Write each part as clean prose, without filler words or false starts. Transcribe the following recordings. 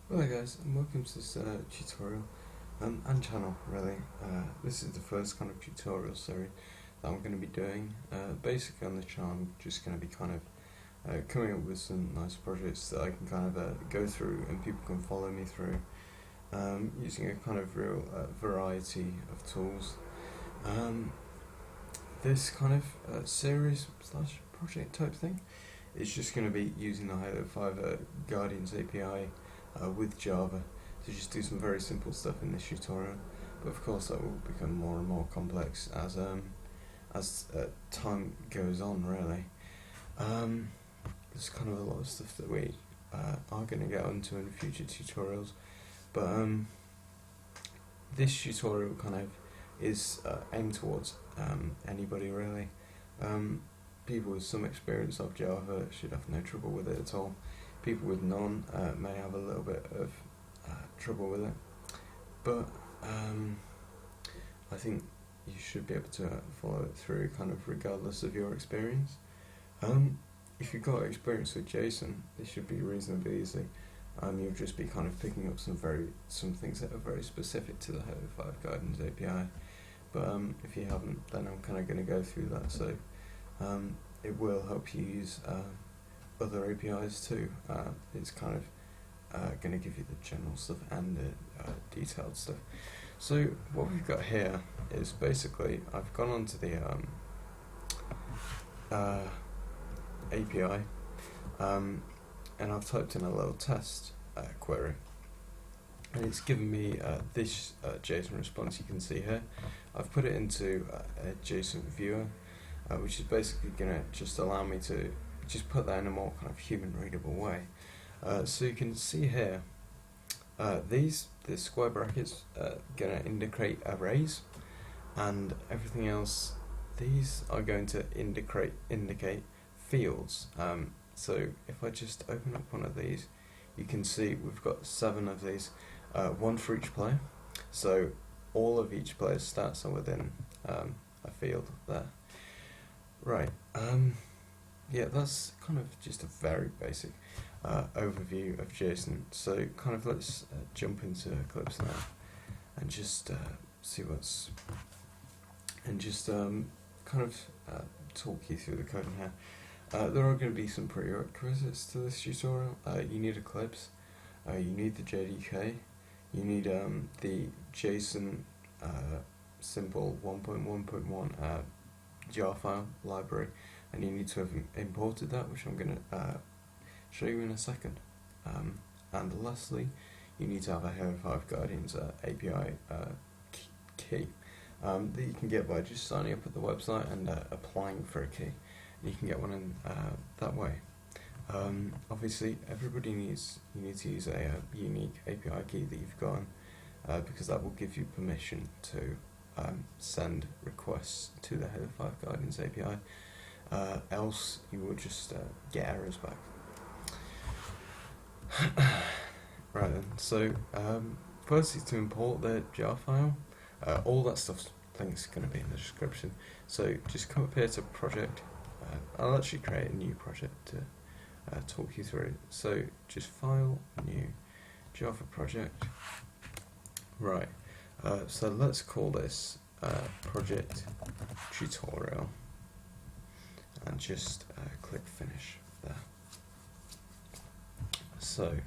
Hello guys, and welcome to this tutorial and channel really. This is the first kind of tutorial series that I'm going to be doing. Basically on this channel I'm just going to be kind of coming up with some nice projects that I can kind of go through and people can follow me through using a kind of real variety of tools. This kind of series slash project type thing is just going to be using the Halo 5 Guardians API with Java to just do some very simple stuff in this tutorial, but of course that will become more and more complex as time goes on really. There's kind of a lot of stuff that we are going to get onto in future tutorials, but this tutorial kind of is aimed towards anybody really. People with some experience of Java should have no trouble with it at all. People with none may have a little bit of trouble with it, but I think you should be able to follow it through kind of regardless of your experience. If you've got experience with JSON, it should be reasonably easy. You'll just be kind of picking up some things that are very specific to the Halo 5 Guardians API. But if you haven't, then I'm kind of going to go through that. So it will help you use other APIs too. It's kind of going to give you the general stuff and the detailed stuff. So what we've got here is basically I've gone onto the API and I've typed in a little test query, and it's given me this JSON response you can see here. I've put it into a JSON viewer, which is basically going to just allow me to just put that in a more kind of human readable way. So you can see here, the square brackets are going to indicate arrays, and everything else, these are going to indicate fields. So if I just open up one of these, you can see we've got 7 of these, one for each player. So all of each player's stats are within a field there. Right. Yeah, that's kind of just a very basic overview of JSON. So kind of let's jump into Eclipse now and just see what's, and just kind of talk you through the coding here. There are going to be some prerequisites to this tutorial. You need Eclipse, you need the JDK, you need the JSON simple 1.1.1 jar file library, and you need to have imported that, which I'm going to show you in a second. And lastly, you need to have a Halo 5 Guardians API key that you can get by just signing up at the website and applying for a key. You can get one in that way. Obviously, everybody you need to use a unique API key that you've got, because that will give you permission to send requests to the Halo 5 Guardians API. Else you will just get errors back. Right then, so firstly, to import the jar file, all that stuff's links going to be in the description. So just come up here to project. I'll actually create a new project to talk you through. So just file, new, Java project. Right, so let's call this project tutorial, and just click finish there. So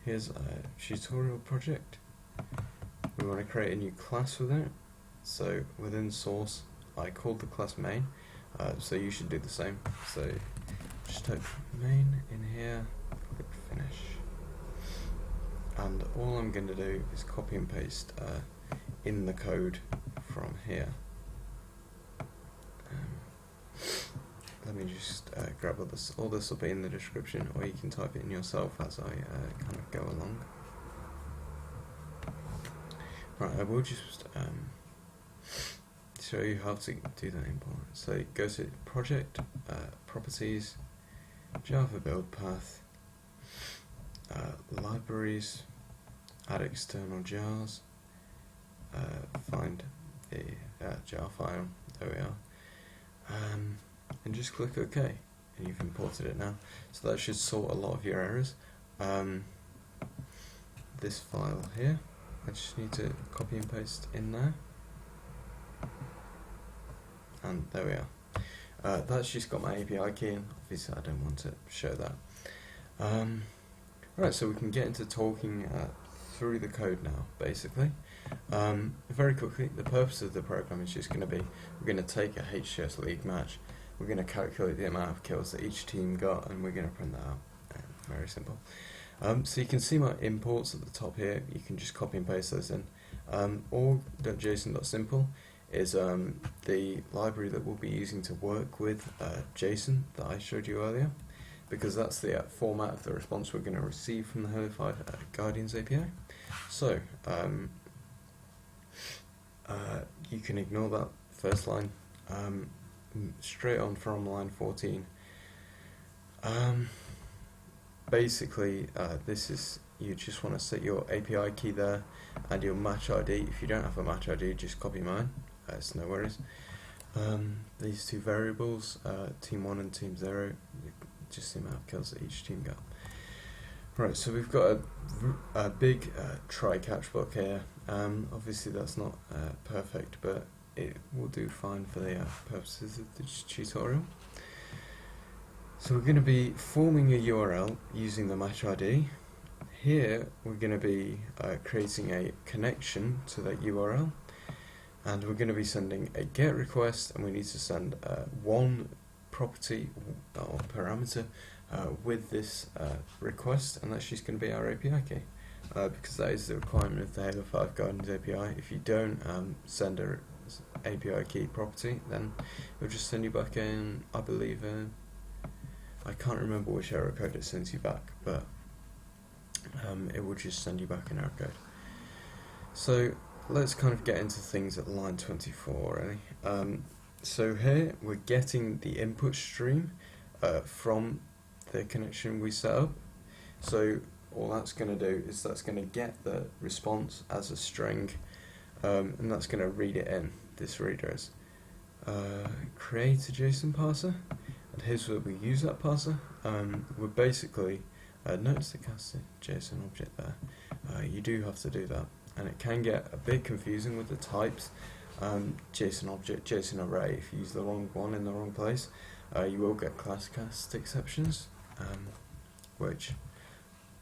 here's a tutorial project. We want to create a new class within it. So within source, I called the class main, so you should do the same. So just type main in here, click finish, and all I'm going to do is copy and paste in the code from here. Let me just grab all this. All this will be in the description, or you can type it in yourself as I kind of go along. Right, I will just show you how to do that import. So go to project, properties, Java build path, libraries, add external jars, find the jar file, there we are, and just click OK, and you've imported it now. So that should sort a lot of your errors. this file here. I just need to copy and paste in there, and there we are. That's just got my API key in. Obviously I don't want to show that. Right, so we can get into talking through the code now, basically. Very quickly, the purpose of the program is just going to be, we're going to take a HCS League match, we're going to calculate the amount of kills that each team got, and we're going to print that out. Very simple. So you can see my imports at the top here. You can just copy and paste those in. Org.json.simple is the library that we'll be using to work with JSON that I showed you earlier, because that's the format of the response we're going to receive from the Halo 5 Guardians API. So you can ignore that first line. Straight on from line 14. Basically, this is, you just want to set your API key there and your match ID. If you don't have a match ID, just copy mine. It's no worries. These two variables, team 1 and team 0, just the amount of kills that each team got. Right, so we've got a big try-catch block here. Obviously that's not perfect, but it will do fine for the purposes of this tutorial. So we're going to be forming a URL using the match ID. Here we're going to be creating a connection to that URL, and we're going to be sending a GET request, and we need to send one property or parameter with this request, and that's just going to be our API key, because that is the requirement of the Halo 5 Guardians API. If you don't send a API key property, then it'll just send you back in, I believe, I can't remember which error code it sends you back, but it will just send you back an error code. So let's kind of get into things at line 24 really. So here we're getting the input stream from the connection we set up. So all that's going to do is that's going to get the response as a string, and that's going to read it in, this reader is. Create a JSON parser, and here's where we use that parser. We're basically, notice the casted JSON object there. You do have to do that, and it can get a bit confusing with the types. JSON object, JSON array, if you use the wrong one in the wrong place, you will get class cast exceptions, which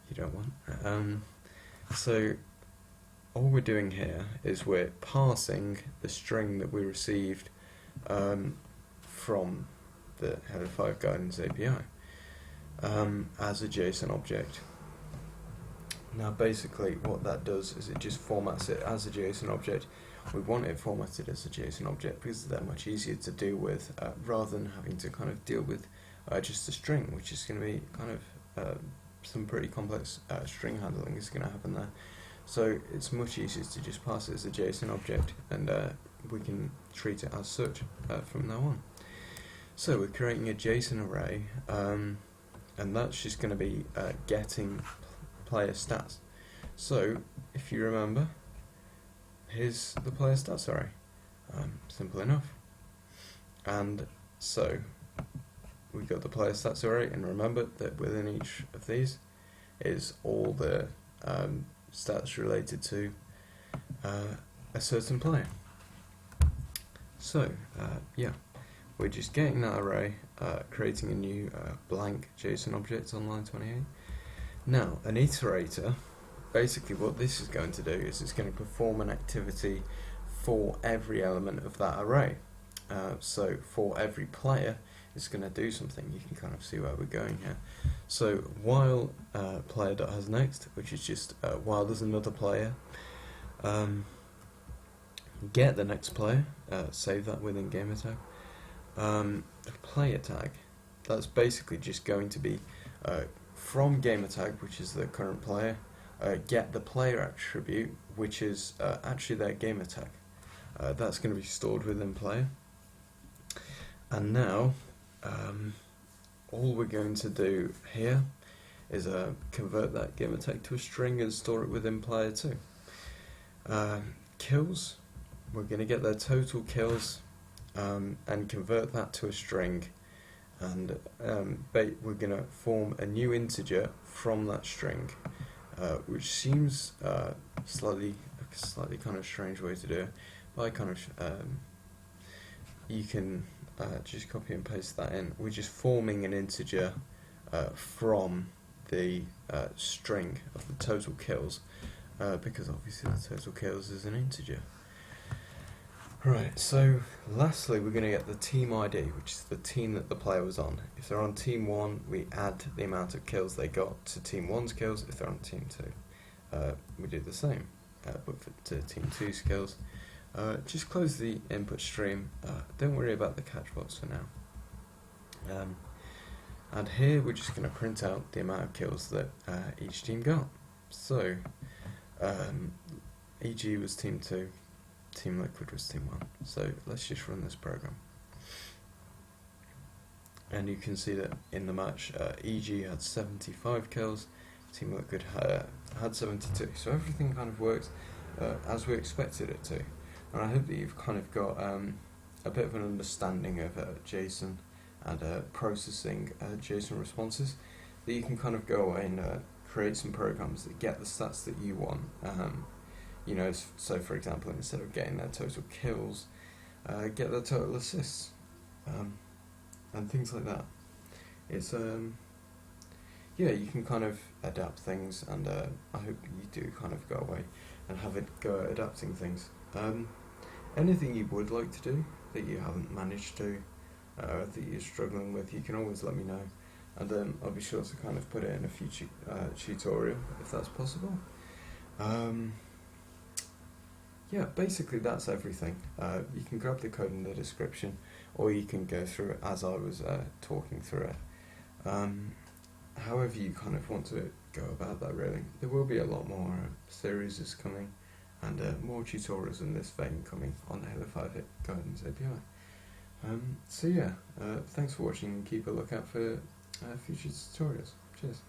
you don't want. So all we're doing here is we're parsing the string that we received from the Halo 5 Guardians API as a JSON object. Now basically what that does is it just formats it as a JSON object. We want it formatted as a JSON object because they're much easier to deal with rather than having to kind of deal with just a string, which is going to be kind of some pretty complex string handling is going to happen there. So it's much easier to just pass it as a JSON object, and we can treat it as such from now on. So we're creating a JSON array, and that's just going to be getting player stats. So if you remember, here's the player stats array. Simple enough. And so we've got the player stats array, and remember that within each of these is all the stats related to a certain player. So yeah, we're just getting that array, creating a new blank JSON object on line 28. Now an iterator, basically what this is going to do is it's going to perform an activity for every element of that array. So for every player it's going to do something. You can kind of see where we're going here. So while player.hasNext, which is just while there's another player, get the next player, save that within gamertag. The player tag, that's basically just going to be from gamertag, which is the current player, get the player attribute, which is actually their gamertag. That's going to be stored within player. And now all we're going to do here is convert that gamertag to a string and store it within player too. Kills, we're going to get their total kills and convert that to a string, and we're going to form a new integer from that string, which seems slightly kind of strange way to do it. But I kind of you can just copy and paste that in. We're just forming an integer from the string of the total kills, because obviously the total kills is an integer. Right, so lastly we're going to get the team ID, which is the team that the player was on. If they're on team 1, we add the amount of kills they got to team 1's kills. If they're on team 2, we do the same, but to team 2's kills. Just close the input stream, don't worry about the catch box for now. And here we're just going to print out the amount of kills that each team got. So, EG was team 2, Team Liquid was team 1. So let's just run this program. And you can see that in the match, EG had 75 kills, Team Liquid had 72. So everything kind of works as we expected it to. And I hope that you've kind of got a bit of an understanding of JSON and processing JSON responses, that you can kind of go away and create some programs that get the stats that you want. You know, so for example, instead of getting their total kills, get their total assists, and things like that. It's yeah, you can kind of adapt things, and I hope you do kind of go away and have it go at adapting things. Anything you would like to do that you haven't managed to, that you're struggling with, you can always let me know, and I'll be sure to kind of put it in a future tutorial if that's possible. Yeah, basically that's everything. You can grab the code in the description, or you can go through it as I was talking through it. However you kind of want to go about that, really. There will be a lot more series coming, and more tutorials in this vein coming on the Halo 5 Guidance API. So yeah, thanks for watching, and keep a lookout for future tutorials. Cheers.